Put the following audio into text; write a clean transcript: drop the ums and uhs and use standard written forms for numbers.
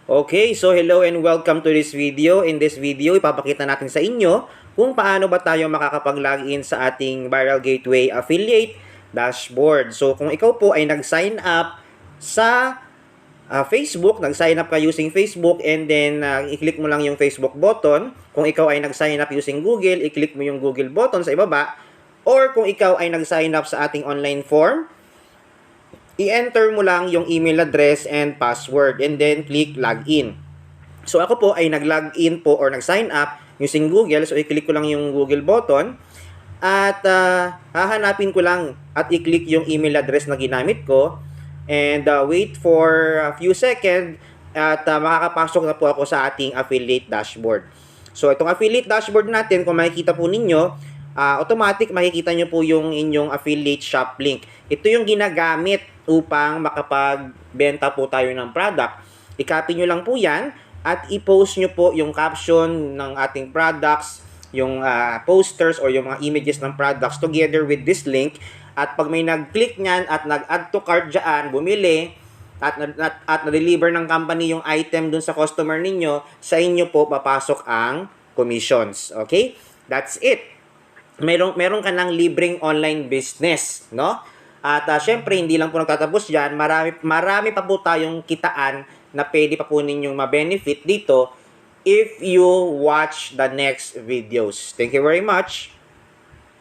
Okay, so hello and welcome to this video. In this video, ipapakita natin sa inyo kung paano ba tayo makakapag-login sa ating Viral Gateway Affiliate Dashboard. So kung ikaw po ay nag-sign up sa Facebook, nag-sign up ka using Facebook and then i-click mo lang yung Facebook button. Kung ikaw ay nag-sign up using Google, i-click mo yung Google button sa ibaba. Or kung ikaw ay nag-sign up sa ating online form, i-enter mo lang yung email address and password and then click login. So ako po ay nag-login po or nag-sign up using Google. So i-click ko lang yung Google button at hahanapin ko lang at i-click yung email address na ginamit ko and wait for a few seconds at makakapasok na po ako sa ating affiliate dashboard. So itong affiliate dashboard natin, kung makikita po ninyo, automatic makikita nyo po yung inyong affiliate shop link. Ito yung ginagamit upang makapagbenta po tayo ng product. I-copy nyo lang po yan at i-post nyo po yung caption ng ating products, yung posters or yung mga images ng products together with this link. At pag may nag-click nyan at nag-add to cart dyan, bumili, at na-deliver ng company yung item dun sa customer ninyo, sa inyo po papasok ang commissions. Okay? That's it. Meron ka ng libreng online business, no? At syempre, hindi lang po nagtatapos dyan. Marami pa po tayong kitaan na pwede pa po ninyong ma-benefit dito if you watch the next videos. Thank you very much.